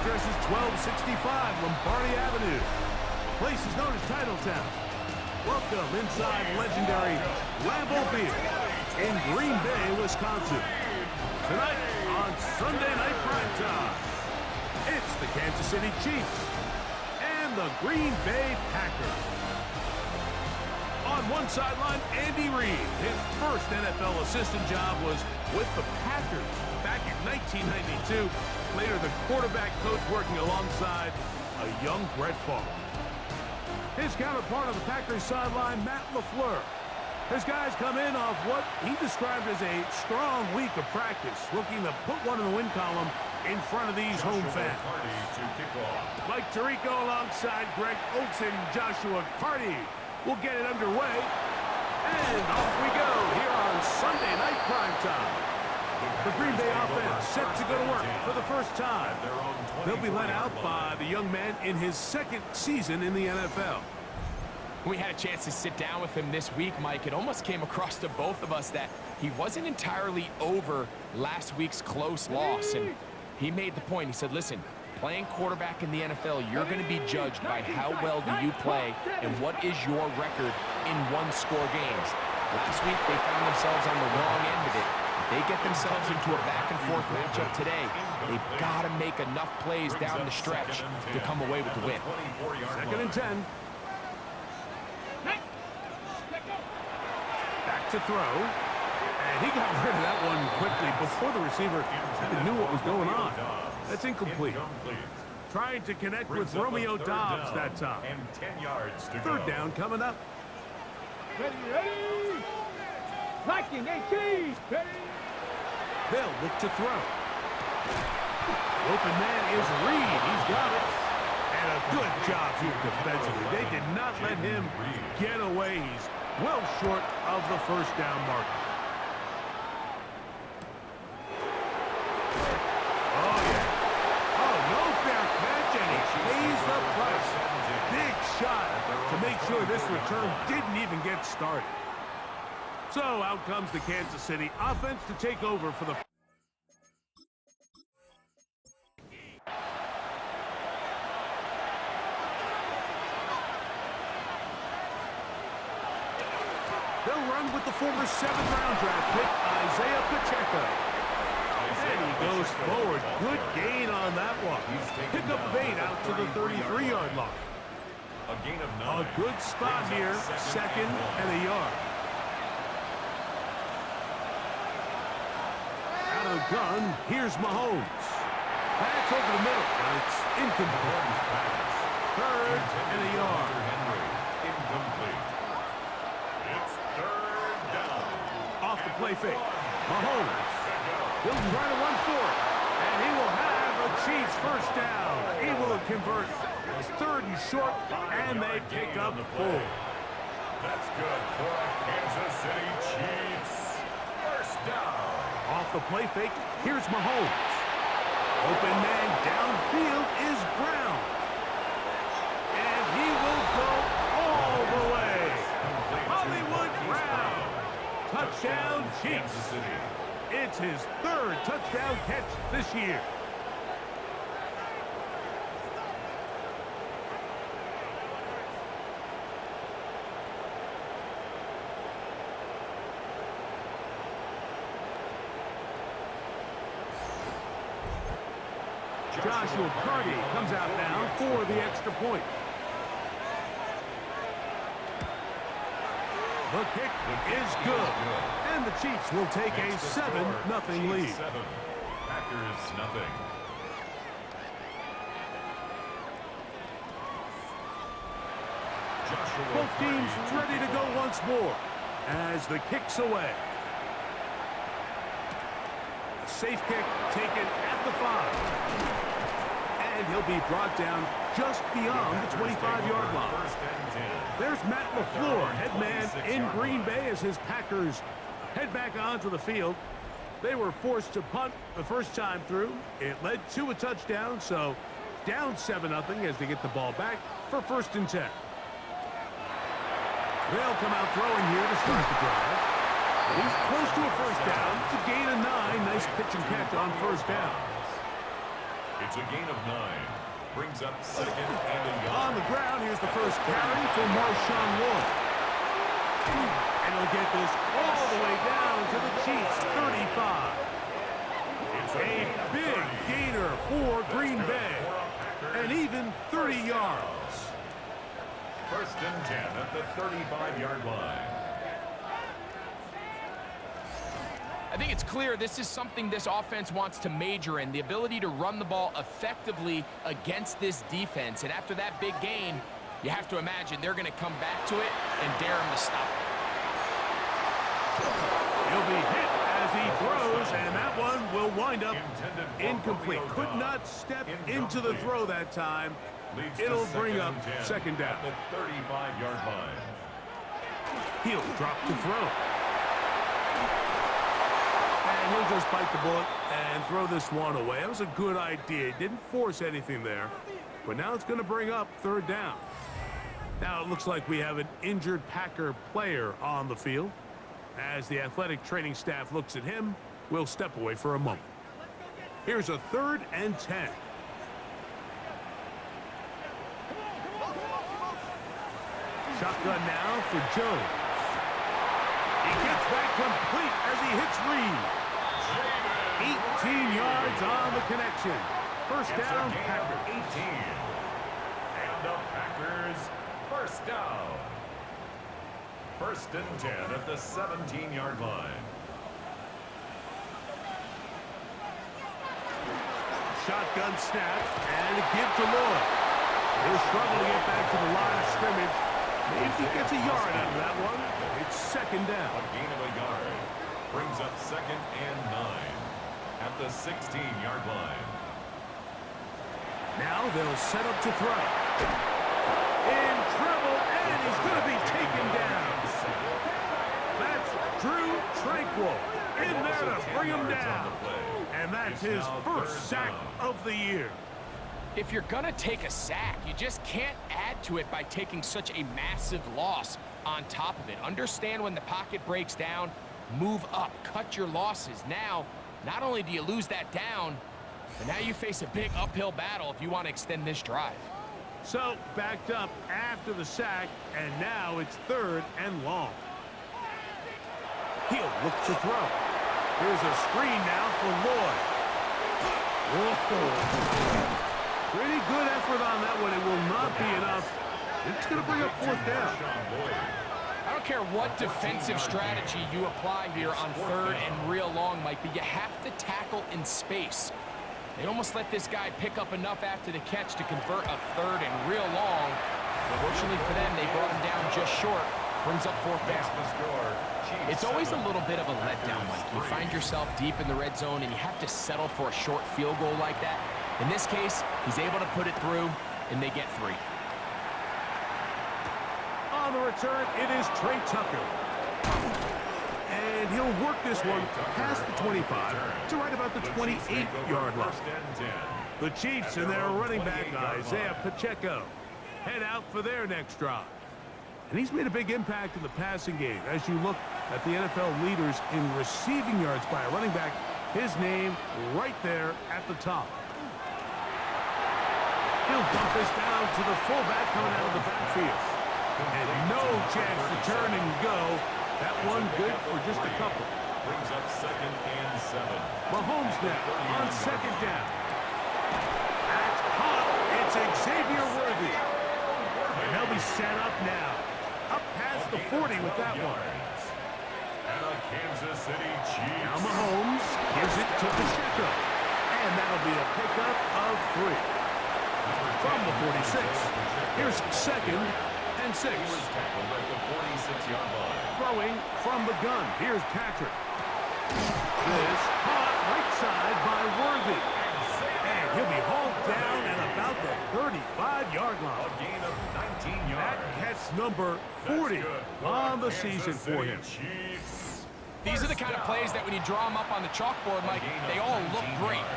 address is 1265 Lombardi Avenue. The place is known as Titletown. Welcome inside legendary Lambeau Field in Green Bay, Wisconsin. Tonight on Sunday Night Primetime, it's the Kansas City Chiefs and the Green Bay Packers. On one sideline, Andy Reid. His first NFL assistant job was with the Packers back in 1992. Later, the quarterback coach working alongside a young Brett Favre. His counterpart on the Packers sideline, Matt LaFleur. His guys come in off what he described as a strong week of practice, looking to put one in the win column in front of these home fans. Mike Tirico alongside Greg Oates and Joshua Carty will get it underway. And off we go here on Sunday Night Primetime. The Green Bay offense set to go to work for the first time. They'll be led out by the young man in his second season in the NFL. We had a chance to sit down with him this week, Mike. It almost came across to both of us that he wasn't entirely over last week's close loss. And he made the point. He said, listen, playing quarterback in the NFL, you're going to be judged by how well do you play and what is your record in one-score games. Last week, they found themselves on the wrong end of it. If they get themselves into a back-and-forth matchup today, they've got to make enough plays down the stretch to come away with the win. 2nd and 10. Back to throw. And he got rid of that one quickly before the receiver even knew what was going on. That's incomplete. Trying to connect with Romeo Doubs that time. 3rd down coming up. Ready. Blocking, cheese. They'll look to throw. Open man is Reed. He's got it. And a good job here defensively. They did not let him get away. He's well short of the first down marker. Pays the price. Big shot to make sure this return didn't even get started. So out comes the Kansas City offense to take over for the... They'll run with the former 7th-round draft pick, Isaiah Pacheco. And he goes forward. Good gain on that one. Pick up of 8 out to the 33-yard line. A good spot here. 2nd and a yard. Out of gun, here's Mahomes. That's over the middle, and it's incomplete. 3rd and a yard. Incomplete. It's 3rd down. Off the play fake. Mahomes. He'll try to run for it, and he will have a Chiefs first down. He will convert. It's 3rd and short, and they pick up 4. That's good for the Kansas City Chiefs. First down. Off the play fake, here's Mahomes. Open man downfield is Brown. And he will go all the way. Hollywood Brown. Touchdown, Chiefs. It's his 3rd touchdown catch this year. Joshua Carty comes out now for the extra point. The kick is good. And the Chiefs will take a 7-0 lead. 7. Packers nothing. Both teams ready to go once more as the kick's away. A safe kick taken at the 5. And he'll be brought down just beyond the 25-yard line. There's Matt LaFleur, head man in Green Bay as his Packers head back onto the field. They were forced to punt the first time through. It led to a touchdown, so down 7-0 as they get the ball back for 1st and 10. They'll come out throwing here to start the drive. He's close to a first down to gain a 9. Nice pitch and catch on 1st down. It's a gain of 9. Brings up second and a yard. On the ground, here's the first carry for Marshawn Lloyd. And he'll get this all the way down to the Chiefs' 35. It's A big gainer for Green Bay. And even 30 yards. First and 10 at the 35-yard line. I think it's clear this is something this offense wants to major in, the ability to run the ball effectively against this defense. And after that big gain, you have to imagine they're going to come back to it and dare him to stop it. He'll be hit as he throws, and that one will wind up incomplete. Could not step into the throw that time. It'll bring up second down. At the 35-yard line. He'll drop to throw. And he'll just bite the bullet and throw this one away. That was a good idea. Didn't force anything there. But now it's going to bring up third down. Now it looks like we have an injured Packer player on the field. As the athletic training staff looks at him, we'll step away for a moment. Here's a 3rd and 10. Shotgun now for Jones. He gets that complete as he hits Reed. 18 yards on the connection. First down, Packers. 18. And the Packers first down. First and 10 at the 17-yard line. Shotgun snap and a give to Lloyd. He'll struggle to get back to the line of scrimmage. Maybe he gets a yard out of that one. It's second down. A gain of a yard. Brings up second and 9 at the 16-yard line. Now they'll set up to throw. In trouble, and he's going to be taken down. That's Drew Tranquil in there to bring him down. And that's his first sack of the year. If you're going to take a sack, you just can't add to it by taking such a massive loss on top of it. Understand when the pocket breaks down, move up, cut your losses. Now, not only do you lose that down, but now you face a big uphill battle if you want to extend this drive. So, backed up after the sack, and now it's 3rd and long. He'll look to throw. Here's a screen now for Lloyd. Whoa. Pretty good effort on that one. It will not be enough. It's going to bring up 4th down. I don't care what defensive strategy you apply here on 3rd and real long, Mike, but you have to tackle in space. They almost let this guy pick up enough after the catch to convert a 3rd and real long. Fortunately for them, they brought him down just short. Brings up 4th down. It's always a little bit of a letdown, Mike. You find yourself deep in the red zone and you have to settle for a short field goal like that. In this case, he's able to put it through, and they get 3. On the return, it is Trey Tucker. And he'll work this one past the 25 to right about the 28-yard line. The Chiefs and their running back, Isaiah Pacheco, head out for their next drive. And he's made a big impact in the passing game. As you look at the NFL leaders in receiving yards by a running back, his name right there at the top. He'll dump this down to the fullback coming out of the backfield. And no chance to turn and go. That one good for just a couple. Brings up second and 7. Mahomes now on second down. That's caught. It's Xavier Worthy. And they'll be set up now. Up past the 40 with that one. And a Kansas City Chiefs. Now Mahomes gives it to Pacheco. And that'll be a pickup of 3. From the 46. Here's second and 6. Tackled at the 46-yard line. Throwing from the gun. Here's Patrick. This caught right side by Worthy. And he'll be hauled down at about the 35-yard line. A gain of 19 yards. That catch number 40 on the season for him. These are the kind of plays that when you draw them up on the chalkboard, Mike, they all look great.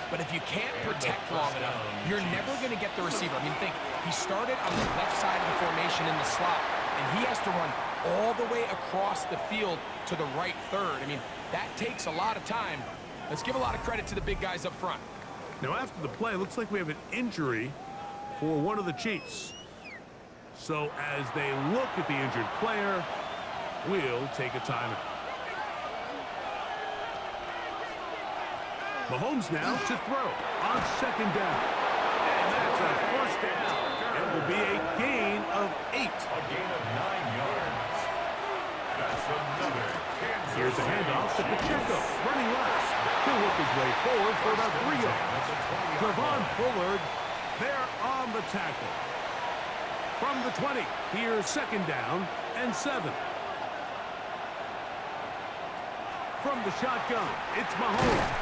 But if you can't protect long enough, you're never going to get the receiver. I mean, think, he started on the left side of the formation in the slot, and he has to run all the way across the field to the right 3rd. I mean, that takes a lot of time. Let's give a lot of credit to the big guys up front. Now, after the play, looks like we have an injury for one of the Chiefs. So as they look at the injured player, we'll take a timeout. Mahomes now to throw on second down. And that's a first down. It will be a gain of 8. A gain of 9 yards. That's another Kansas. Here's a handoff to Pacheco, running left. He'll work his way forward for about 3 yards. Javon Bullard there on the tackle. From the 20, here's second down and 7. From the shotgun, it's Mahomes.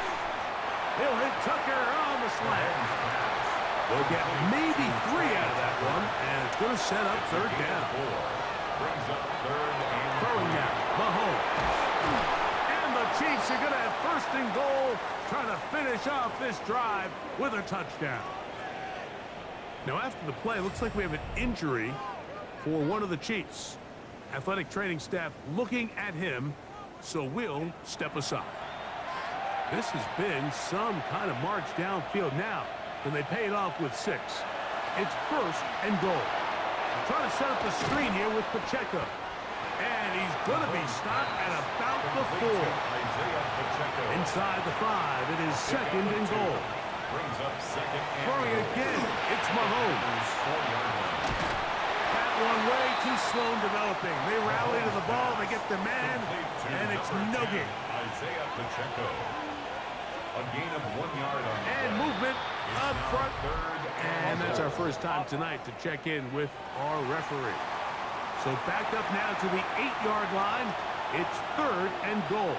He'll hit Tucker on the slant. They'll get maybe 3 out of that one, and it's going to set up third down. Brings up third and Throwing now, Mahomes. And the Chiefs are going to have first and goal, trying to finish off this drive with a touchdown. Now, after the play, looks like we have an injury for one of the Chiefs. Athletic training staff looking at him, so we'll step aside. This has been some kind of march downfield now, and they pay it off with 6. It's first and goal. Trying to set up the screen here with Pacheco. And he's going to be stopped at about the 4. Inside the 5, it is second and goal. brings up second and Throwing again, it's Mahomes. That one way too slow in developing. They rally to the ball, they get the man, and it's no gain. Isaiah Pacheco. A gain of 1 yard on the And play. movement up front. Third And that's our first time tonight to check in with our referee. So back up now to the 8-yard line. It's third and goal.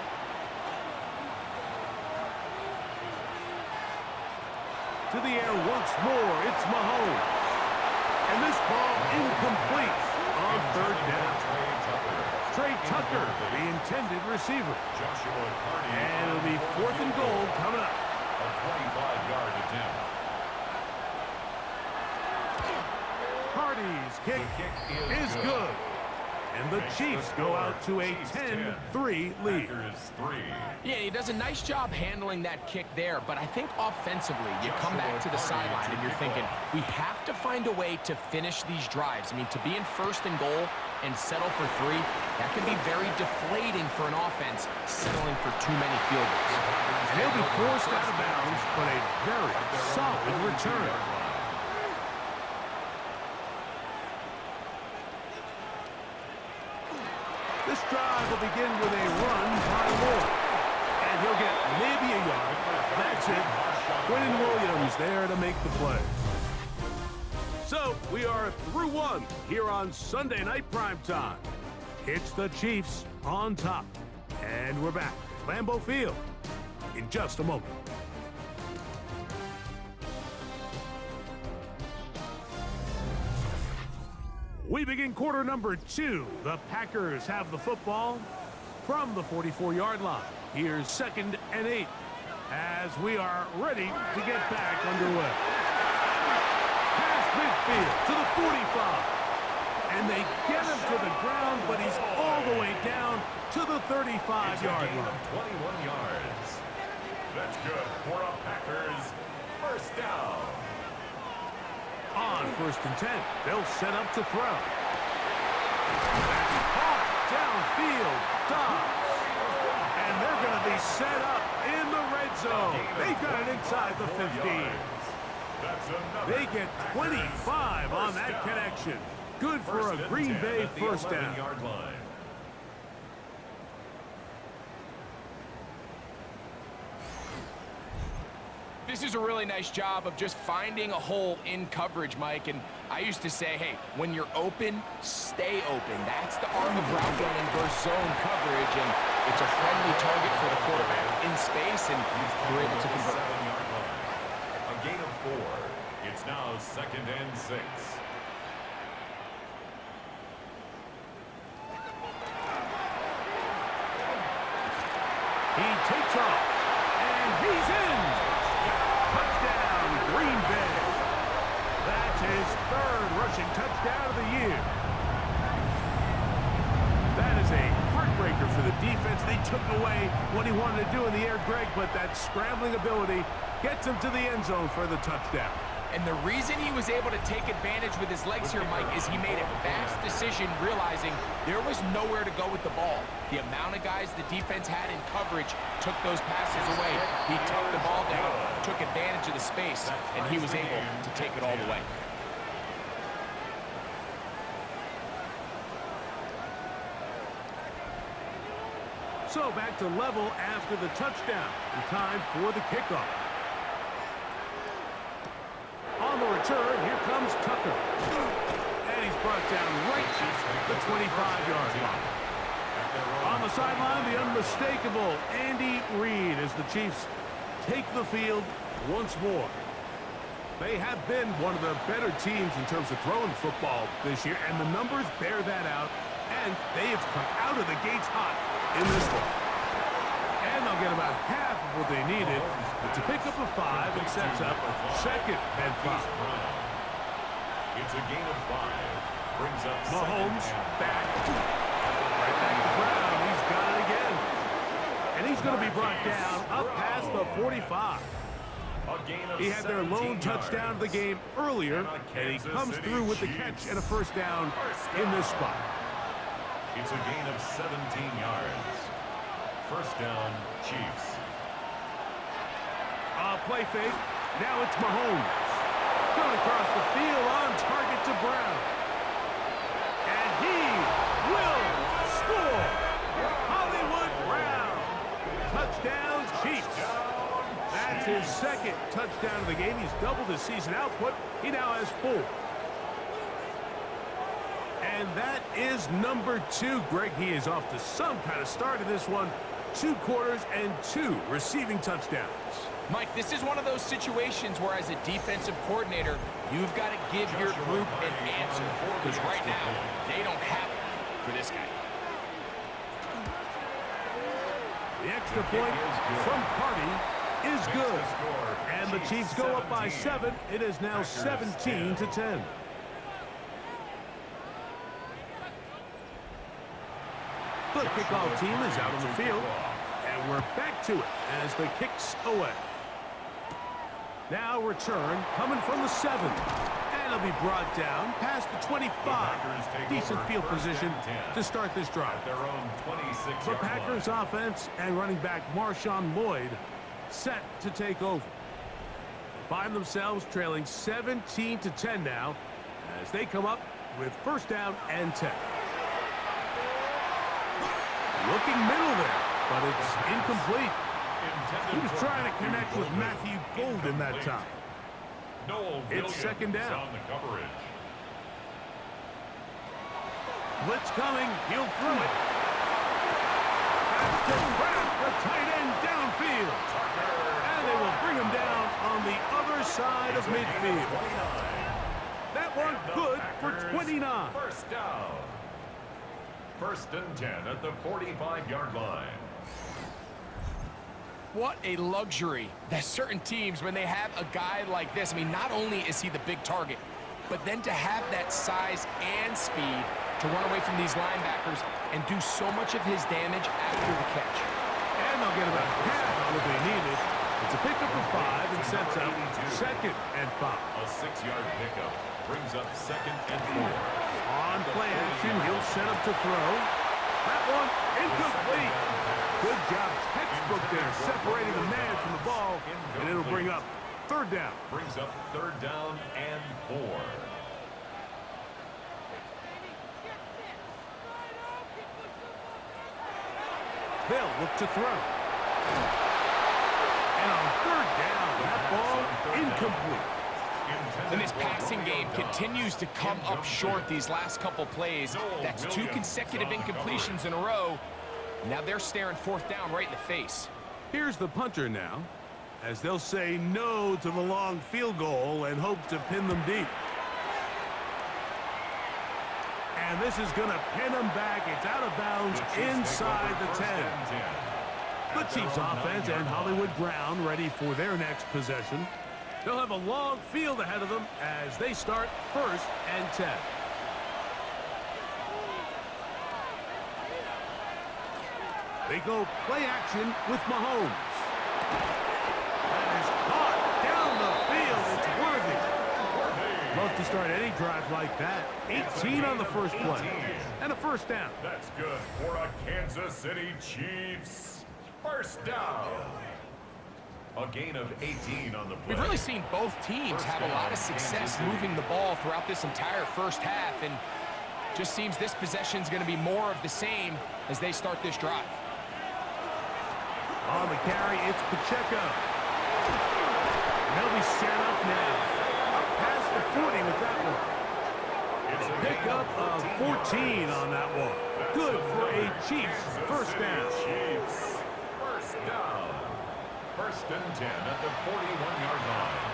To the air once more, it's Mahomes. And this ball incomplete on third down. Trey Tucker, the intended receiver. Joshua Carney. And it'll be fourth and goal coming up. A 25-yard attempt. Hardy's kick The kick is good. And the Chiefs go out to a 10-3 lead. Packers 3. Yeah, he does a nice job handling that kick there, but I think offensively, you come back to the sideline and you're thinking, we have to find a way to finish these drives. I mean, to be in first and goal and settle for 3, that can be very deflating for an offense, settling for too many field goals. And he'll be forced out of bounds, but a very solid return. This drive will begin with a run by Moore. And he'll get maybe a yard. That's it. Quentin Williams there to make the play. So, we are through one here on Sunday Night Primetime. It's the Chiefs on top. And we're back at Lambeau Field in just a moment. We begin quarter number 2. The Packers have the football from the 44-yard line. Here's second and 8 as we are ready to get back underway. Past midfield to the 45. And they get him to the ground, but he's all the way down to the 35-yard line. 21 yards. That's good for a Packers first down. On first and 10, they'll set up to throw. That's caught downfield, Dobbs. And they're going to be set up in the red zone. They got it inside the 15. They get 25 on that connection. Good for a Green Bay first down. This is a really nice job of just finding a hole in coverage, Mike. And I used to say, hey, when you're open, stay open. That's the art of route running versus zone coverage. And it's a friendly target for the quarterback in space, and we're able to convert. A gain of 4. It's now second and 6. He takes off, and he's in. Touchdown, Green Bay. That's his third rushing touchdown of the year. That is a heartbreaker for the defense. They took away what he wanted to do in the air, Greg, but that scrambling ability Gets him to the end zone for the touchdown. And the reason he was able to take advantage with his legs here, Mike, is he made a fast decision realizing there was nowhere to go with the ball. The amount of guys the defense had in coverage took those passes away. He tucked the ball down, took advantage of the space, and he was able to take it all the way. So back to level after the touchdown. And time for the kickoff. On the return, here comes Tucker. And he's brought down right at the 25-yard line. On the sideline, the unmistakable Andy Reid as the Chiefs take the field once more. They have been one of the better teams in terms of throwing football this year, and the numbers bear that out, and they have come out of the gates hot in this one. And they'll get about half of what they needed to pick up a 5 and sets up second and 5. It's a gain of 5. Brings up Mahomes back. Right back to Brown. He's got it again. And he's going to be brought down up past the 45. He had their lone touchdown of the game earlier, and he comes through with the catch and a first down in this spot. It's a gain of 17 yards. First down, Chiefs. Play fake. Now it's Mahomes. Going across the field on target to Brown. And he will score. Hollywood Brown. Touchdown, Chiefs. That's his second touchdown of the game. He's doubled his season output. He now has 4. And that is number 2. Greg, he is off to some kind of start in this one. 2 quarters and 2 receiving touchdowns. Mike, this is one of those situations where as a defensive coordinator, you've got to give your group an answer. Because right now, they don't have it for this guy. The extra point from Party is good. And the Chiefs go up by 7. It is now 17-10. The kickoff team is out on the field. And we're back to it as the kicks away. Now return coming from the 7. And it'll be brought down past the 25. Decent field position to start this drive. The Packers offense and running back Marshawn Lloyd set to take over. They find themselves trailing 17-10 now as they come up with first down and 10. Looking middle there, but it's incomplete. He was trying to connect with Matthew Golden that time. It's second down. Blitz coming. He'll throw it. That's to Kraft, the tight end downfield. And they will bring him down on the other side of midfield. That one good for 29. First down. First and 10 at the 45-yard line. What a luxury that certain teams, when they have a guy like this, I mean, not only is he the big target, but then to have that size and speed to run away from these linebackers and do so much of his damage after the catch. And they'll get about half of what they needed. It's a pickup of 5 and sets up second and 5. A 6-yard pickup brings up second and 4. On play action, he'll set up to throw. That one incomplete. Good job, textbook there, separating the man from the ball, and it'll bring up third down. Brings up third down and 4. They'll look to throw. And on third down, that ball incomplete. And this passing game continues to come up short these last couple plays. That's 2 consecutive incompletions in a row. Now they're staring fourth down right in the face. Here's the punter now, as they'll say no to the long field goal and hope to pin them deep. And this is going to pin them back. It's out of bounds inside the 10. The Chiefs offense and Hollywood Brown ready for their next possession. They'll have a long field ahead of them as they start first and 10. They go play action with Mahomes. That is caught to start any drive like that. 18 on the first play. And a first down. That's good for a Kansas City Chiefs. First down. A gain of 18 on the play. We've really seen both teams have a lot of success moving the ball throughout this entire first half, and just seems this possession is going to be more of the same as they start this drive. On the carry, it's Pacheco. And they'll be set up now. Up past the 40 with that one. It's a Pickup of 14 on that one. Good for a Chiefs first down. Chiefs. First down. First and 10 at the 41-yard line.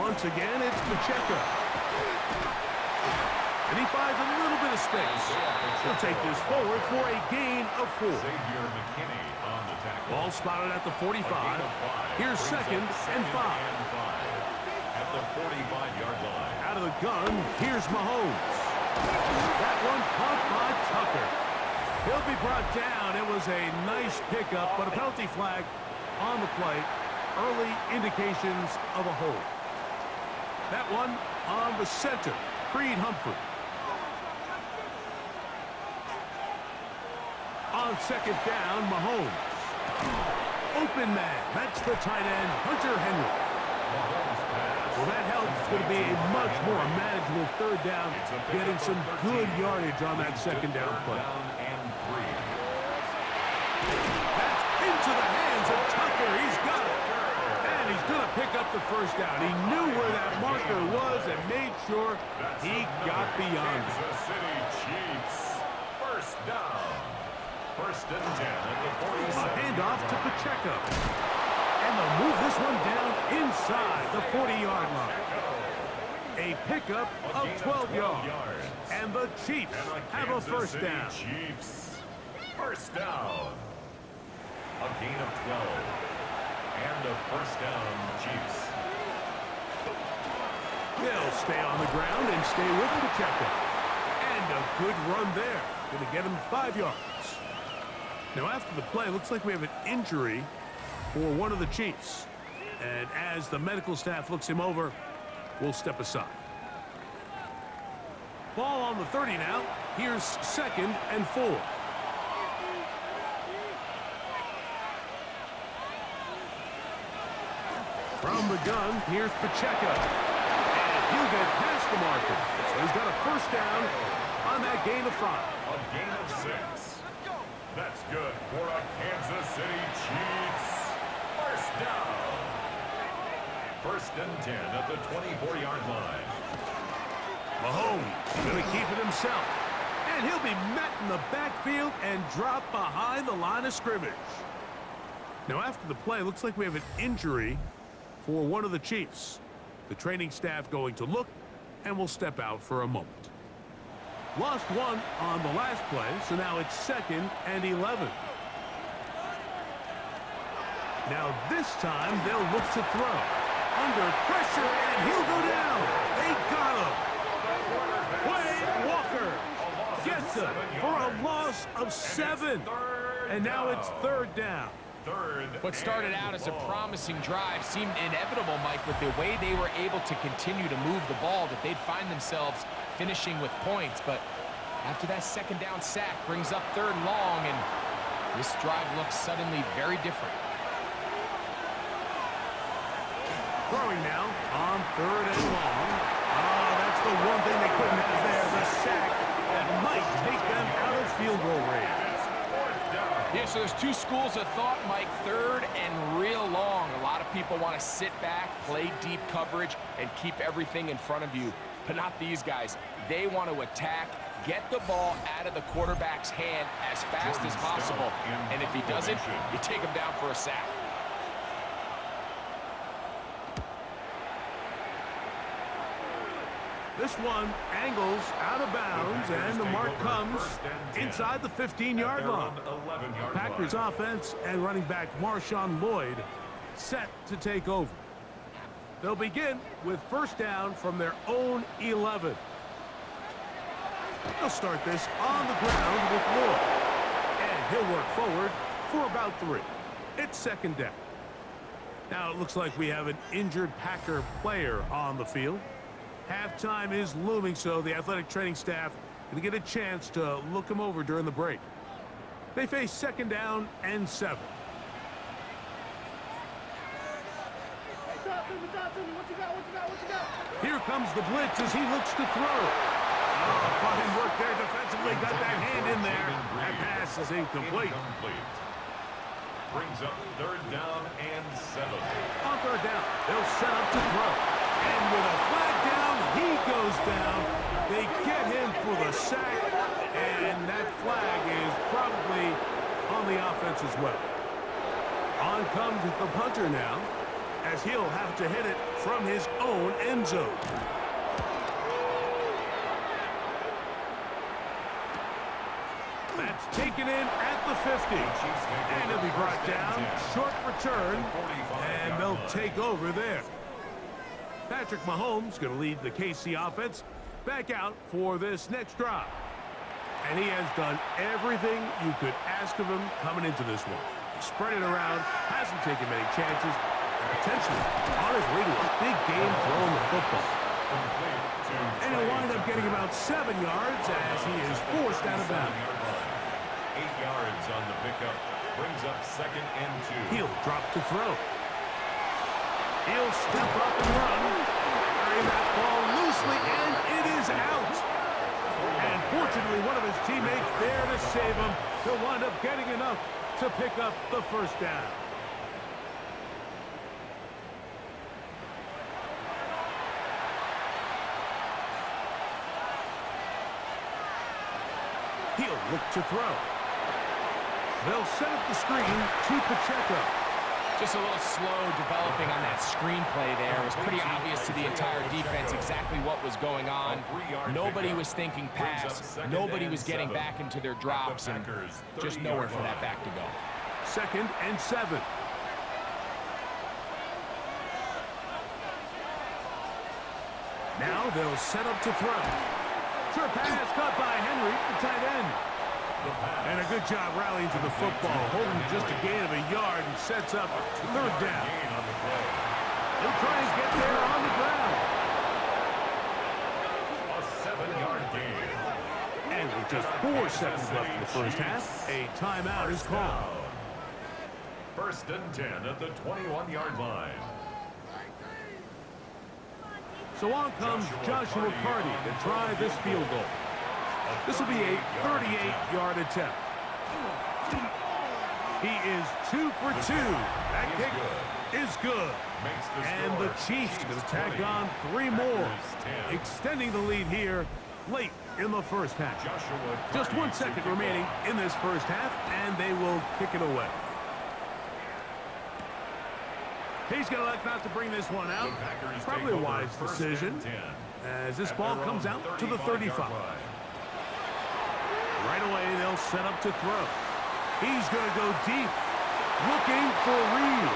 Once again, it's Pacheco. And he finds a little bit of space. He'll take this forward for a gain of 4. Xavier McKinney on the tackle. Ball spotted at the 45. Here's second and 5. At the 45-yard line. Out of the gun, here's Mahomes. That one caught by Tucker. He'll be brought down. It was a nice pickup, but a penalty flag on the play. Early indications of a hold. That one on the center, Creed Humphrey. On second down, Mahomes. Open man. That's the tight end, Hunter Henry. Well, that helps. It's going to be a much more manageable third down, getting some good yardage on that second down play. That's into the hands of Tucker. He's got it. And he's going to pick up the first down. He knew where that marker was and made sure he got beyond it. Kansas City Chiefs. First down. First and 10 at the 47. A handoff to Pacheco. And they'll move this one down inside the 40-yard line. A pickup of 12 yards. And the Chiefs have a first down. Chiefs. First down. A gain of 12. And a first down, Chiefs. They'll stay on the ground and stay with Pacheco. And a good run there. Going to get him 5 yards. Now, after the play, looks like we have an injury for one of the Chiefs. And as the medical staff looks him over, we'll step aside. Ball on the 30 now. Here's second and 4. From the gun, here's Pacheco. And he'll get past the marker. So he's got a first down on that gain of 5. A gain of 6. That's good for a Kansas City Chiefs. First down. First and 10 at the 24-yard line. Mahomes going to keep it himself. And he'll be met in the backfield and dropped behind the line of scrimmage. Now, after the play, looks like we have an injury for one of the Chiefs. The training staff going to look, and will step out for a moment. Lost one on the last play, so now it's second and 11. Now this time they'll look to throw. Under pressure, and he'll go down. They got him. Quay Walker gets him for a loss of 7. And now it's third down. What started out as a promising drive seemed inevitable, Mike, with the way they were able to continue to move the ball, that they'd find themselves finishing with points. But after that second down sack brings up third and long, and this drive looks suddenly very different. Throwing now on third and long. Oh, that's the one thing they couldn't have there, the sack that might take them out of field goal range. Yeah, so there's two schools of thought, Mike. Third and real long. A lot of people want to sit back, play deep coverage, and keep everything in front of you. But not these guys. They want to attack, get the ball out of the quarterback's hand as fast as possible. And if he doesn't, you take him down for a sack. This one angles out of bounds, and the mark comes inside the 15-yard line. Packers offense and running back Marshawn Lloyd set to take over. They'll begin with first down from their own 11. They'll start this on the ground with Lloyd. And he'll work forward for about 3. It's second down. Now it looks like we have an injured Packer player on the field. Halftime is looming, so the athletic training staff going to get a chance to look him over during the break. They face 2nd down and 7. Here comes the blitz as he looks to throw. Oh, fine work there defensively. Got that hand in there. That pass is incomplete. Brings up 3rd down and 7. On 3rd down, they'll set up to throw. And with a flag down, he goes down. They get him for the sack. And that flag is probably on the offense as well. On comes the punter now, as he'll have to hit it from his own end zone. That's taken in at the 50. And he'll be brought down. Short return. And they'll take over there. Patrick Mahomes going to lead the KC offense back out for this next drive. And he has done everything you could ask of him coming into this one. He spread it around, hasn't taken many chances, and potentially on his way to a big game throwing the football. And he'll wind up getting about 7 yards as he is forced out of bounds. 8 yards on the pickup. Brings up 2nd and 2. He'll drop to throw. He'll step up and run. Carrying that ball loosely, and it is out. And fortunately, one of his teammates there to save him. He'll wind up getting enough to pick up the 1st down. He'll look to throw. They'll set up the screen to Pacheco. Just a little slow developing on that screenplay there. It was pretty obvious to the entire defense exactly what was going on. Nobody was thinking pass. Nobody was getting back into their drops, and just nowhere for that back to go. 2nd and 7. Now they'll set up to throw. Sure pass caught by Henry, the tight end. And a good job rallying to the football, holding just a gain of a yard and sets up 3rd down. He'll try and get there on the ground. A 7-yard gain. And with just 4 seconds left in the first half, a timeout is called. 1st and 10 at the 21-yard line. So on comes Joshua Carty to try this field goal. This will be a 38-yard attempt. He is 2 for 2. That kick is good. And the Chiefs going to tack on 3 more, extending the lead here late in the first half. Just 1 second remaining in this first half, and they will kick it away. He's going to elect not to bring this one out. Probably a wise decision, as this ball comes out to the 35. Right away, they'll set up to throw. He's going to go deep, looking for Reed.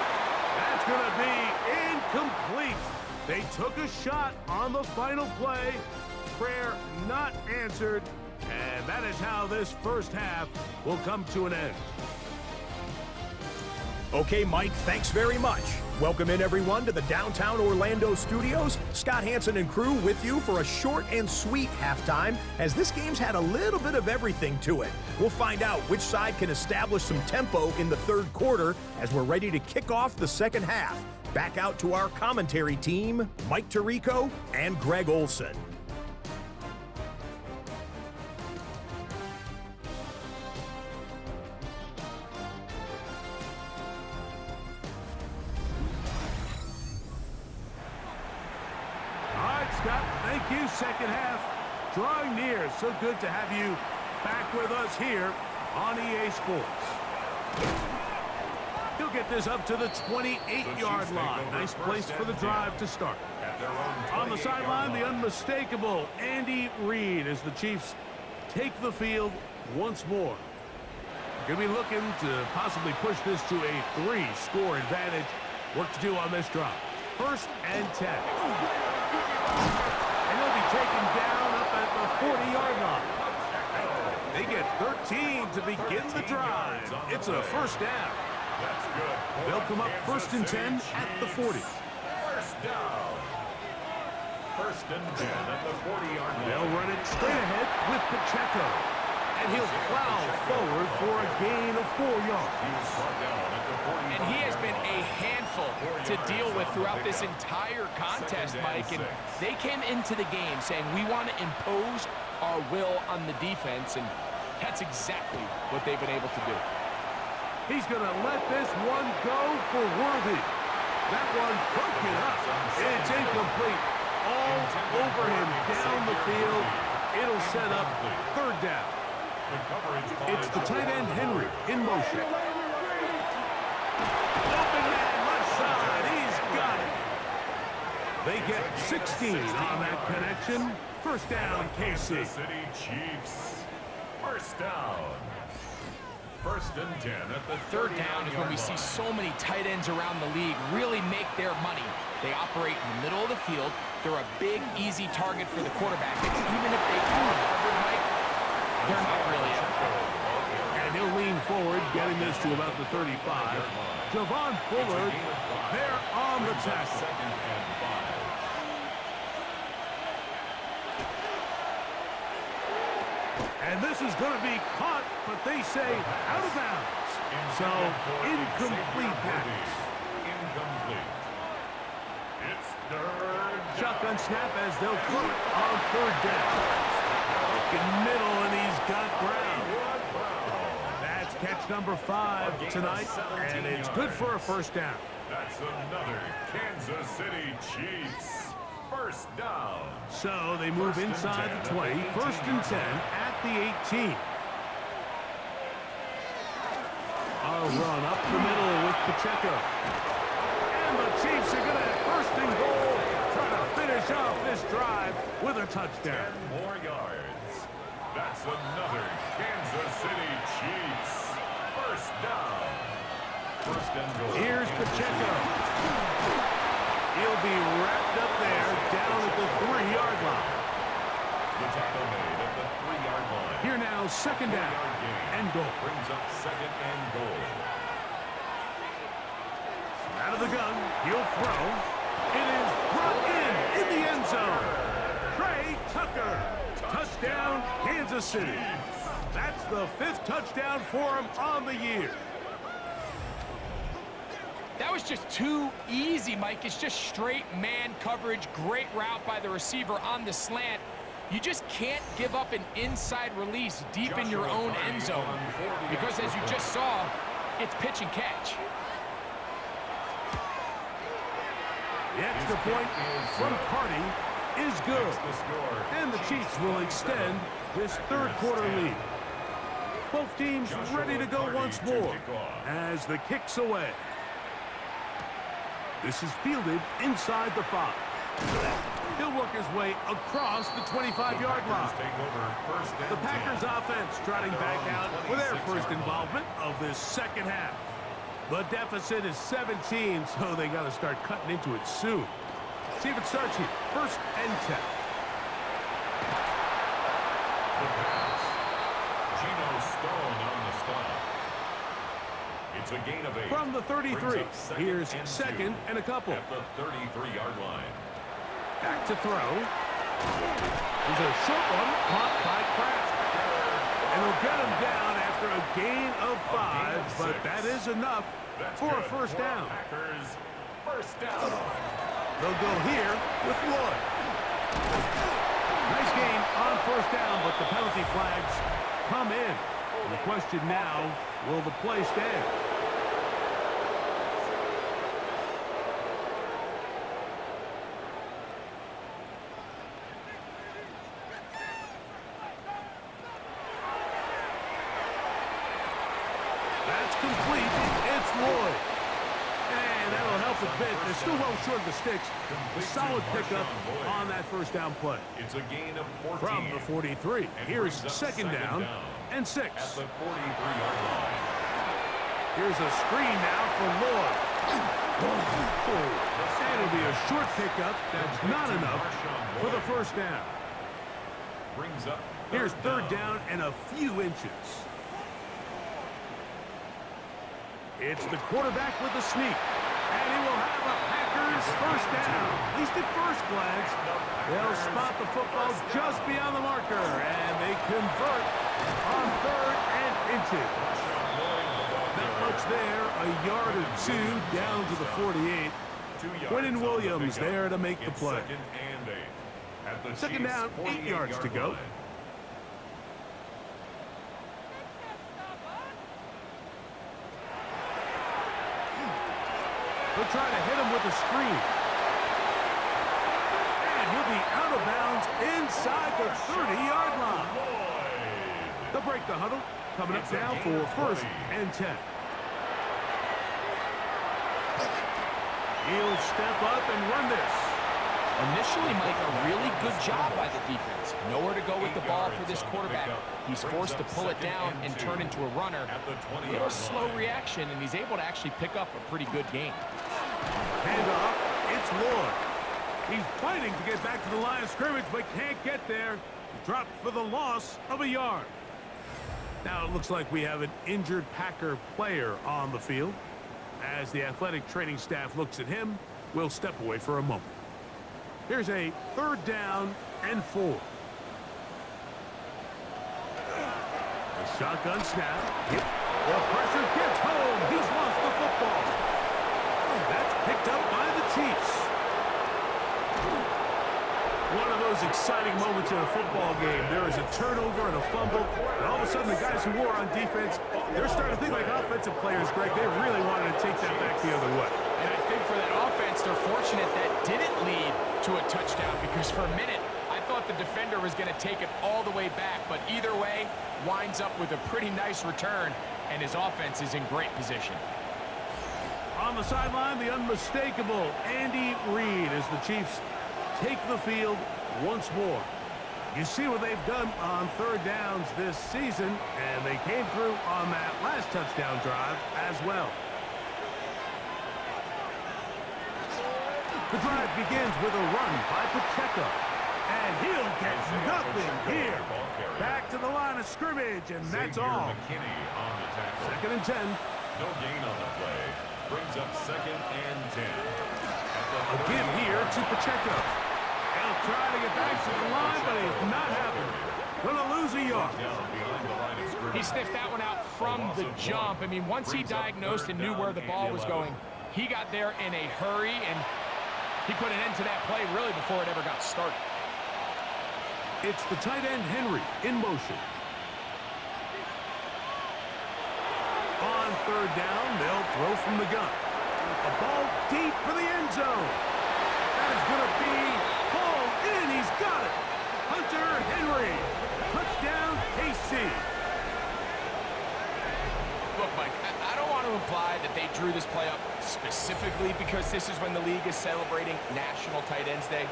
That's going to be incomplete. They took a shot on the final play. Prayer not answered, and that is how this first half will come to an end. Okay, Mike, thanks very much. Welcome in, everyone, to the downtown Orlando studios. Scott Hansen and crew with you for a short and sweet halftime, as this game's had a little bit of everything to it. We'll find out which side can establish some tempo in the 3rd quarter as we're ready to kick off the 2nd half. Back out to our commentary team, Mike Tirico and Greg Olson. Scott, thank you. 2nd half drawing near. So good to have you back with us here on EA Sports. He'll get this up to the 28-yard line. Nice place for the drive to start. On the sideline, the unmistakable Andy Reid as the Chiefs take the field once more. Going to be looking to possibly push this to a 3-score advantage. Work to do on this drive. 1st and 10. And he'll be taken down up at the 40-yard line. They get 13 to begin the drive. It's a 1st down. That's good. They'll come up first and 10 at the 40. First down. First and 10 at the 40-yard line. They'll run it straight ahead with Pacheco. And he'll plow forward for a gain of 4 yards. And he has been a handful to deal with throughout this entire contest, Mike. And they came into the game saying, we want to impose our will on the defense. And that's exactly what they've been able to do. He's going to let this one go for Worthy. That one broken up. It's incomplete. All over him down the field. It'll set up third down. It's the tight end, Henry, in motion. Open man, left side. He's got it. They get 16 on that connection. First down, KC. Kansas City Chiefs. First down. First and 10 at the Third down is when we see so many tight ends around the league really make their money. They operate in the middle of the field. They're a big, easy target for the quarterback. And even if they are covered, Mike, they're not really out. And he'll lean forward, getting this to about the 35. Javon Bullard, there on the tackle. And this is going to be caught, but they say out of bounds. So, incomplete pass. Incomplete. It's third. Shotgun snap as they'll throw it on third down. Looking middle, and he's got ground. That's catch number 5 tonight, and it's good for a first down. That's another Kansas City Chiefs. First down. So they move inside the 20, first and 10 at the 18. A run up the middle with Pacheco. And the Chiefs are going to have first and goal, trying to finish off this drive with a touchdown. 10 more yards. That's another Kansas City Chiefs. First down. First and goal. Here's Pacheco. He'll be wrapped up there down at the 3-yard line. The tackle made at the 3-yard line. Here now, second down and goal. Brings up second and goal. Out of the gun, he'll throw. It is brought in the end zone. Trey Tucker. Touchdown, Kansas City. That's the 5th touchdown for him on the year. That was just too easy, Mike. It's just straight man coverage. Great route by the receiver on the slant. You just can't give up an inside release deep in your own end zone. Because as you just saw, it's pitch and catch. The extra point from Carney is good. And the Chiefs will extend this third quarter lead. Both teams ready to go once more as the kick's away. This is fielded inside the 5. He'll work his way across the 25-yard line. The Packers offense trotting back out for their first involvement of this second half. The deficit is 17, so they got to start cutting into it soon. See if it starts here. First and 10. The pass. Geno Stone on the stop. It's a gain of 8. From the 33, here's second and a couple. At the 33-yard line. Back to throw. There's a short one caught by Kraft. And he'll get him down after a gain of 5, but that is enough for a first down. Packers, first down. They'll go here with Lloyd. Nice gain on first down, but the penalty flags come in. And the question now, will the play stand? That's complete. It's Lloyd. And that'll help a bit. They're still well short of the sticks. A solid pickup on that first down play. It's a gain of 14. From the 43, here's second down and 6. At the 43-yard line. Here's a screen now for Lloyd. And it'll be a short pickup. That's not enough for the first down. Brings up Here's third down and a few inches. It's the quarterback with the sneak. And he will have a Packers first down. At least at first glance, they'll spot the football just beyond the marker. And they convert on 3rd and inches. Not much there. A yard or two down to the 48. Quentin Williams there to make the play. Second down, 8 yards to go. They'll try to hit him with a screen. And he'll be out of bounds inside the 30-yard line. They'll break the huddle. Coming up now for 1st and 10. He'll step up and run this. Initially, Mike, a really good job by the defense. Nowhere to go with the ball for this quarterback. He's forced to pull it down and turn into a runner. A little slow reaction, and he's able to actually pick up a pretty good game. Handoff, it's Lloyd. He's fighting to get back to the line of scrimmage, but can't get there. Dropped for the loss of a yard. Now it looks like we have an injured Packer player on the field. As the athletic training staff looks at him, we'll step away for a moment. Here's a 3rd down and 4. The shotgun snap. Yep. The pressure gets home. He's lost the football. That's picked up by the Chiefs. One of those exciting moments in a football game. There is a turnover and a fumble, and all of a sudden the guys who were on defense, they're starting to think like offensive players, Greg. They really wanted to take that back the other way. And I think for that offense, they're fortunate that didn't lead to a touchdown, because for a minute, I thought the defender was going to take it all the way back, but either way, winds up with a pretty nice return, and his offense is in great position. On the sideline, the unmistakable Andy Reid as the Chiefs take the field once more. You see what they've done on 3rd downs this season, and they came through on that last touchdown drive as well. The drive begins with a run by Pacheco, and he'll get nothing here. Back to the line of scrimmage, and that's all. 2nd and 10. No gain on the play. Brings up 2nd and 10. A give here to Pacheco. He'll try to get back to the line, but it's not happening. Gonna lose a yard. He sniffed that one out from the jump. I mean, once he diagnosed and knew where the ball was going, he got there in a hurry, and he put an end to that play really before it ever got started. It's the tight end Henry in motion. On 3rd down, they'll throw from the gun. A ball deep for the end zone. That is going to be hauled in. He's got it. Hunter Henry. Touchdown, KC. Look, Mike, I don't want to imply that they drew this play up specifically because this is when the league is celebrating National Tight Ends Day.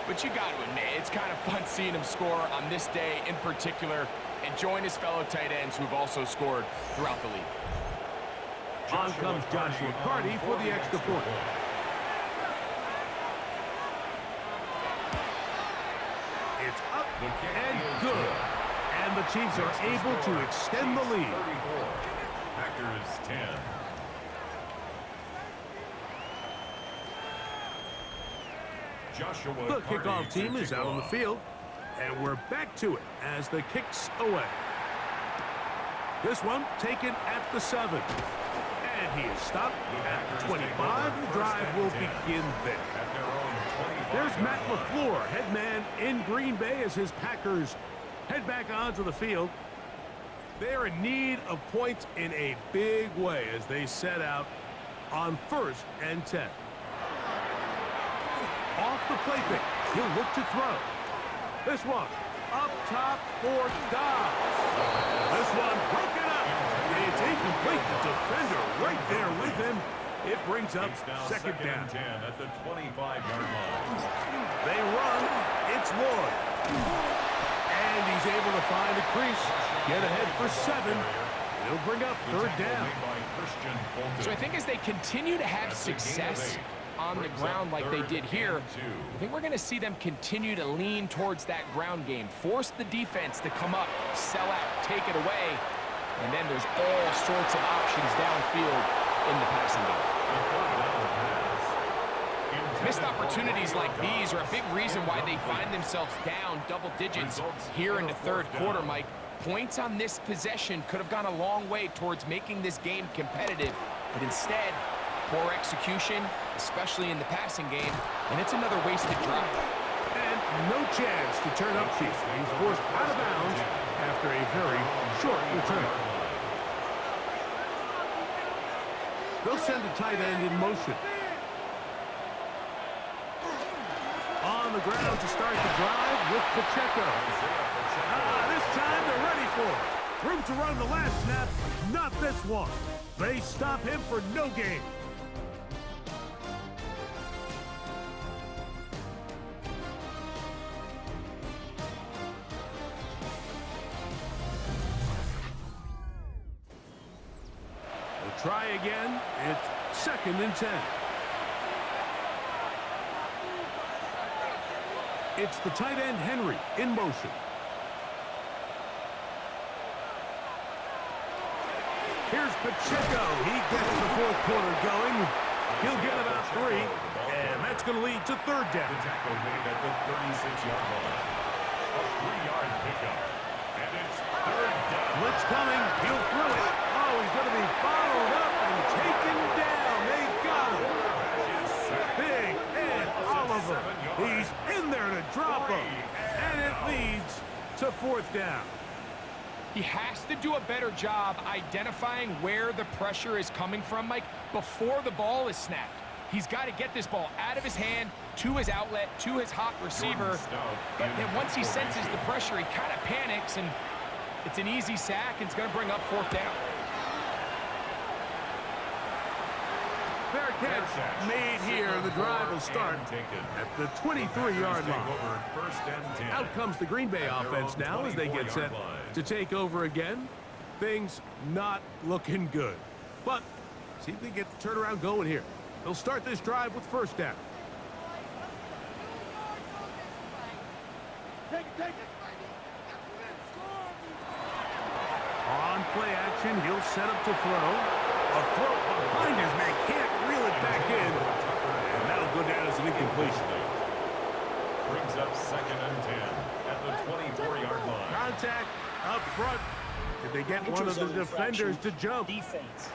But you got to admit, it's kind of fun seeing him score on this day in particular and join his fellow tight ends who've also scored throughout the league. On comes Joshua Carty for the extra point. It's up and good. And the Chiefs are able to extend the lead. Packers 10. The kickoff team is out on the field, and we're back to it as the kick's away. This one taken at the 7. And he is stopped at 25. The drive will begin there. There's Matt LaFleur, head man in Green Bay, as his Packers head back onto the field. They're in need of points in a big way as they set out on 1st and 10. Off the play fake, he'll look to throw. This one up top for Dobbs. This one broken up. It's incomplete. The defender right there with him. It brings up 2nd down. 10 at the 25-yard line. They run. It's Lloyd. And he's able to find a crease. Get ahead for 7. He'll bring up 3rd down. So I think as they continue to have success on the ground like they did here, I think we're going to see them continue to lean towards that ground game. Force the defense to come up, sell out, take it away. And then there's all sorts of options downfield in the passing game. Missed opportunities like these are a big reason why they find themselves down double digits here in the third quarter, Mike. Points on this possession could have gone a long way towards making this game competitive, but instead, poor execution, especially in the passing game, and it's another wasted drive. And no chance to turn up feet. He's forced out of bounds after a very short return. They'll send the tight end in motion. On the ground to start the drive with Pacheco. This time they're ready for it. Room to run the last snap, not this one. They stop him for no gain. They'll try again. It's 2nd and 10. It's the tight end, Henry, in motion. Here's Pacheco. He gets the fourth quarter going. He'll get about 3, and that's going to lead to 3rd down. The tackle made at the 36-yard line. A 3-yard pickup. And it's 3rd down. Blitz coming. He'll throw it. Oh, he's going to be followed up and taken down. They got him. Big Ed Oliver. He's in there to drop him. And it leads to 4th down. He has to do a better job identifying where the pressure is coming from, Mike, before the ball is snapped. He's got to get this ball out of his hand, to his outlet, to his hot receiver. But then once he senses the pressure, he kind of panics, and it's an easy sack, and it's going to bring up 4th down. Fair catch made here. The drive will start at the 23-yard line. Out comes the Green Bay offense now as they get set to take over again. Things not looking good. But see if they get the turnaround going here. They'll start this drive with 1st down. On play action, he'll set up to throw. A throw behind his man, can't reel it back in. And that'll go down as an incompletion. Brings up 2nd and 10 at the 24-yard line. Contact up front. Did they get one of the defenders to jump? Defense.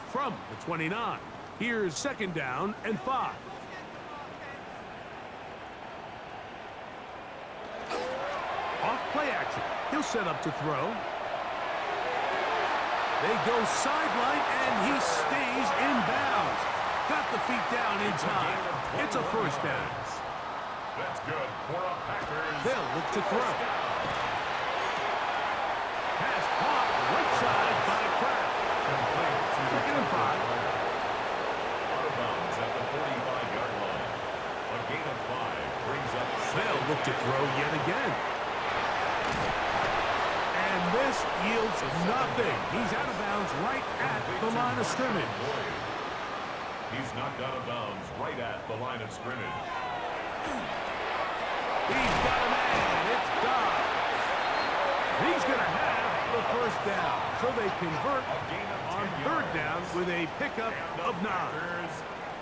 From the 29. Here's 2nd down and 5. Off play action. He'll set up to throw. They go sideline, and he stays in bounds. Got the feet down in time. It's a 1st down. That's good for a Packers. They'll look to throw. Pass caught right side by Kraft. 2nd and 5. Out of bounds at the 45-yard line. A gain of 5 brings up. They'll look to throw yet again. And this yields nothing. He's out of bounds right at the line of scrimmage. He's knocked out of bounds right at the line of scrimmage. He's got a man. It's Dobbs. He's going to have the 1st down. So they convert on 3rd down with a pickup of 9.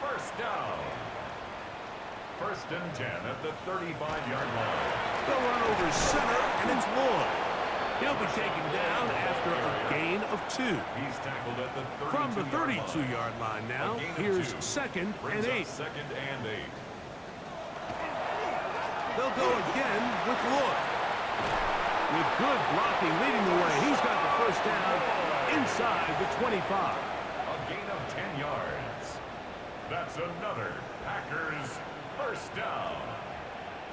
1st down. 1st and 10 at the 35-yard line. They'll run over center, and it's Lloyd. He'll be taken down after a gain of 2. He's tackled at the 32-yard From the 32-yard line now, here's 2nd and 8. 2nd and 8. They'll go again with Lloyd. With good blocking leading the way, he's got the 1st down inside the 25. A gain of 10 yards. That's another Packers 1st down.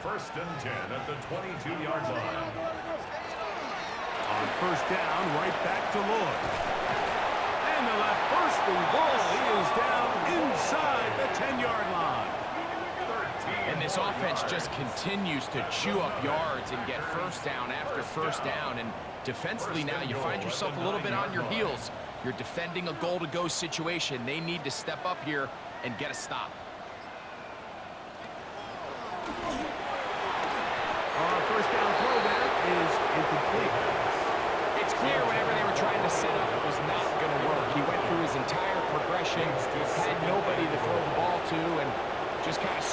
1st and 10 at the 22-yard line. On 1st down, right back to Lloyd. And they'll have 1st and goal. He is down inside the 10-yard line. And this offense just continues to chew up yards and get 1st down after 1st down. And defensively now, you find yourself a little bit on your heels. You're defending a goal-to-go situation. They need to step up here and get a stop. Our first down throw there is incomplete. It's clear whatever they were trying to set up, it was not going to work. He went through his entire progression, had nobody to throw the ball to, and just kind of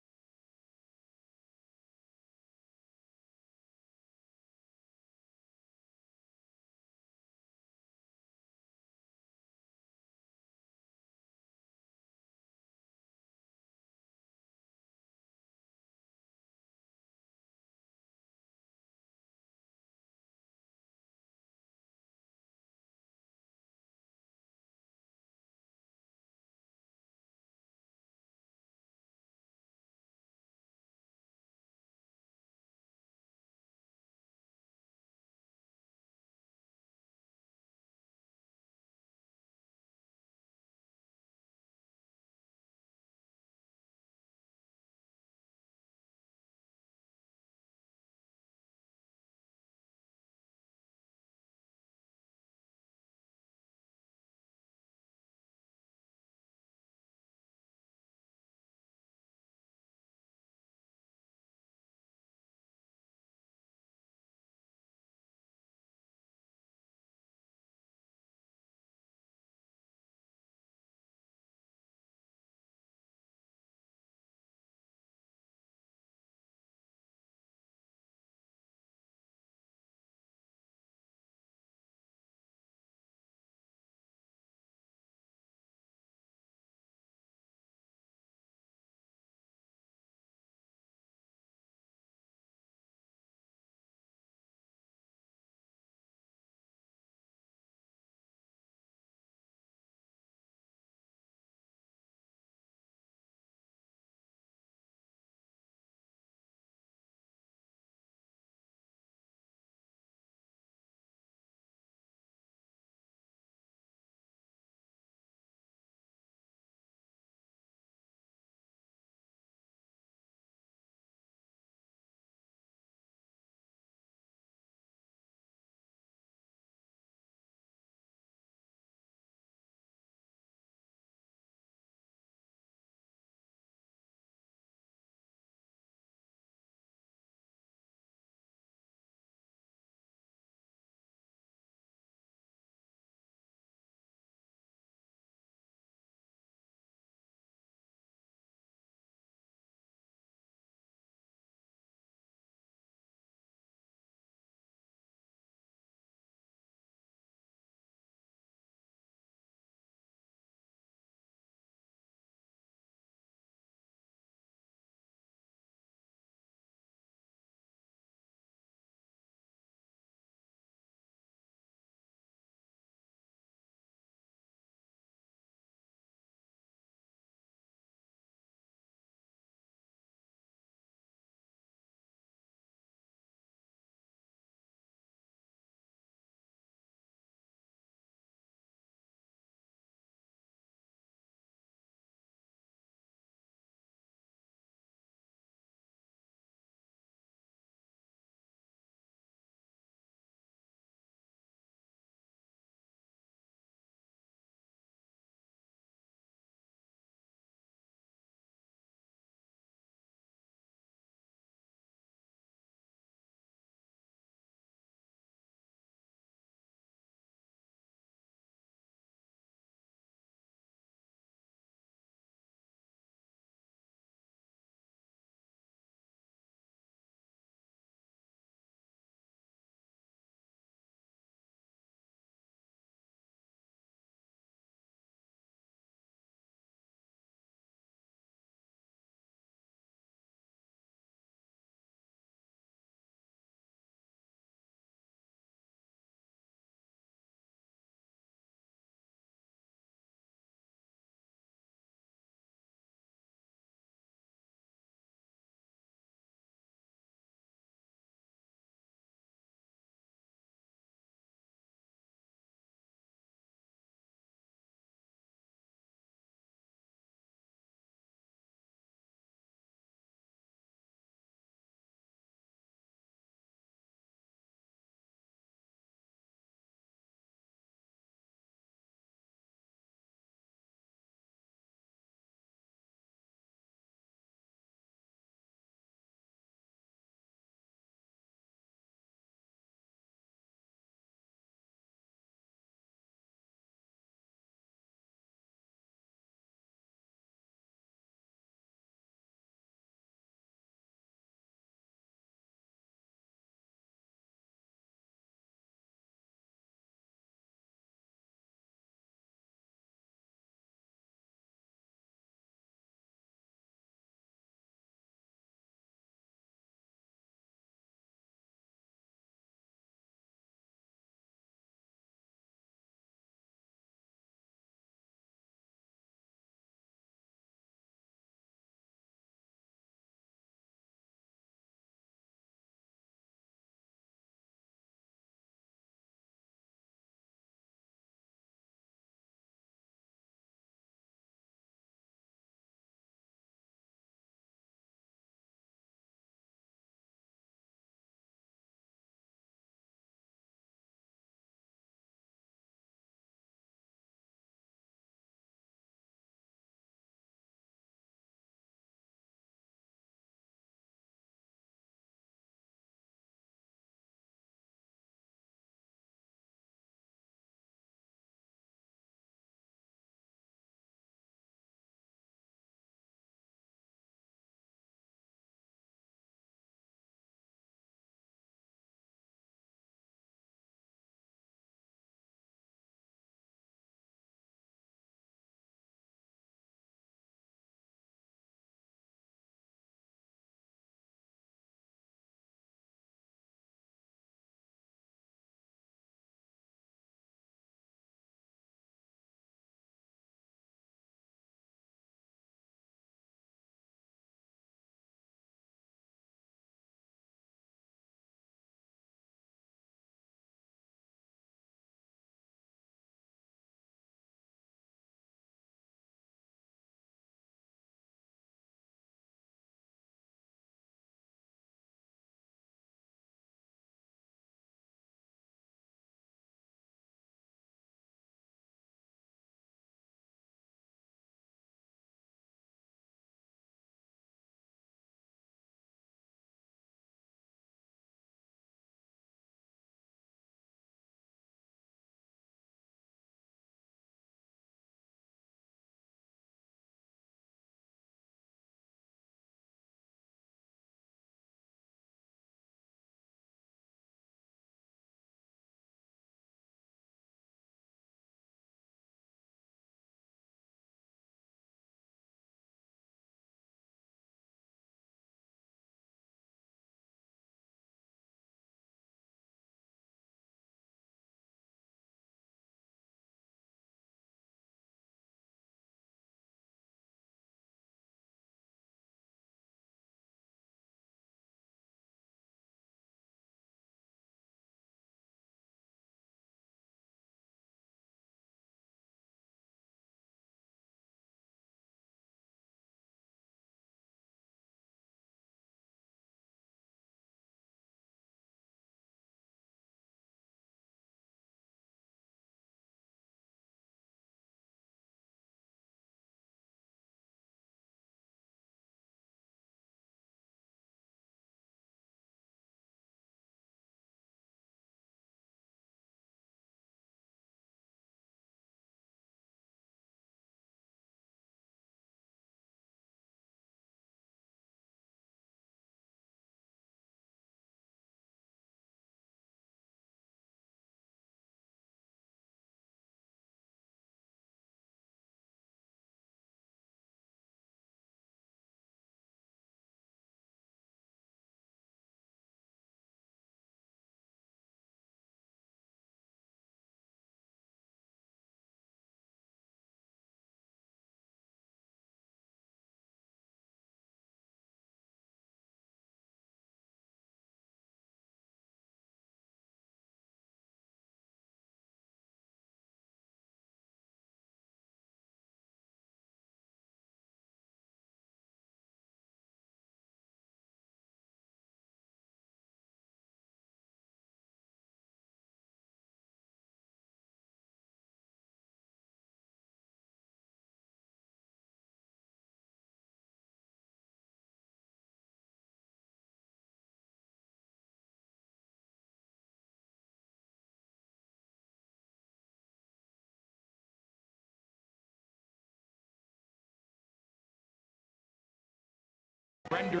render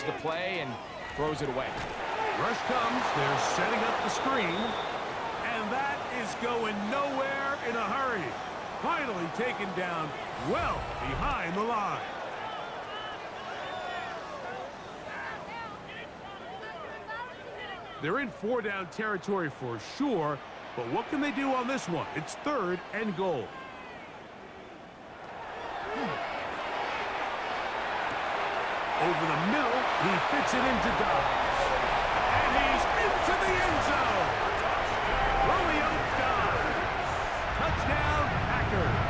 the play and throws it away. Rush comes, they're setting up the screen, and that is going nowhere in a hurry. Finally taken down well behind the line. They're in 4-down territory for sure, but what can they do on this one? It's 3rd and goal. Over the middle, he fits it into Dobbs. And he's into the end zone. Romeo Dobbs. Touchdown, Packers.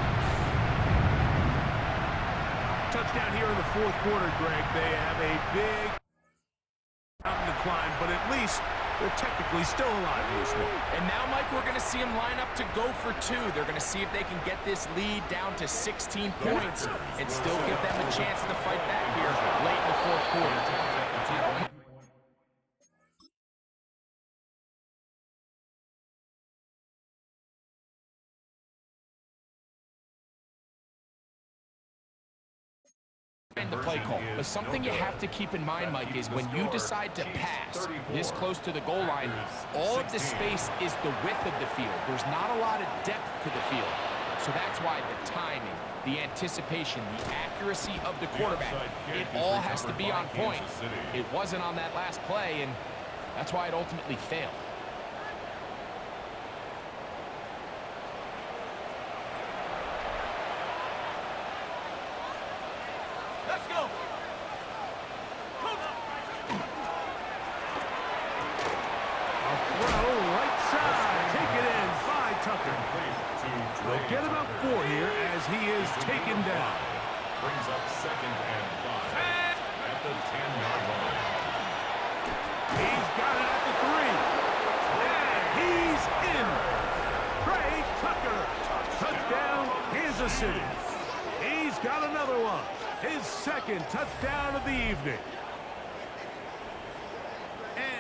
Touchdown here in the 4th quarter, Greg. They have a big mountain to climb, but at least they're technically still alive in this one. And now, Mike, we're going to see them line up to go for 2. They're going to see if they can get this lead down to 16 points and still give them a chance to fight back here late in the 4th quarter. And the play call. But something you have to keep in mind, Mike, is when you decide to pass this close to the goal line, all of the space is the width of the field. There's not a lot of depth to the field. So that's why the timing, the anticipation, the accuracy of the quarterback, it all has to be on point. It wasn't on that last play, and that's why it ultimately failed. Let's go. A throw right side. Take it in by Tucker. They'll get about 4 here as he is taken down. Brings up 2nd and 5 at the 10-yard line. He's got it at the 3. And he's in. Trey Tucker. Touchdown, Kansas City. He's got another one. His 2nd touchdown of the evening.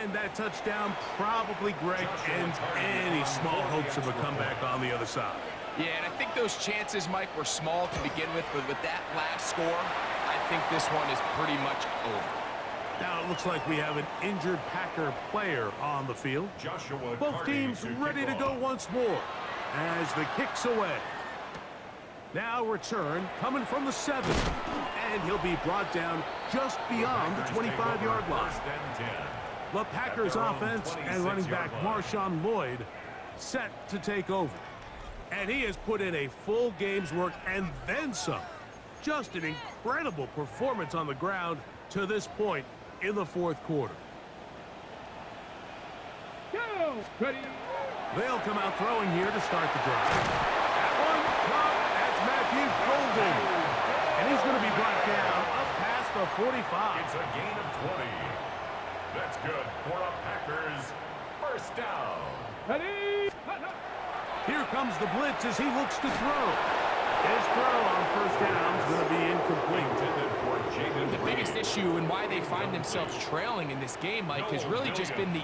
And that touchdown probably, Greg, ends any small hopes of a comeback on the other side. Yeah, and I think those chances, Mike, were small to begin with, but with that last score, I think this one is pretty much over. Now it looks like we have an injured Packer player on the field. Both teams ready to go once more as the kick's away. Now return coming from the 7, and he'll be brought down just beyond the 25-yard line. The Packers offense and running back Marshawn Lloyd set to take over. And he has put in a full game's work and then some. Just an incredible performance on the ground to this point in the 4th quarter. Go. Ready. They'll come out throwing here to start the drive. That one caught. That's Matthew Golden. And he's going to be brought down up past the 45. It's a gain of 20. That's good for a Packers first down. Ready. Here comes the blitz as he looks to throw. His throw on first down is going to be incomplete. The biggest issue and why they find themselves trailing in this game, Mike, has really just been the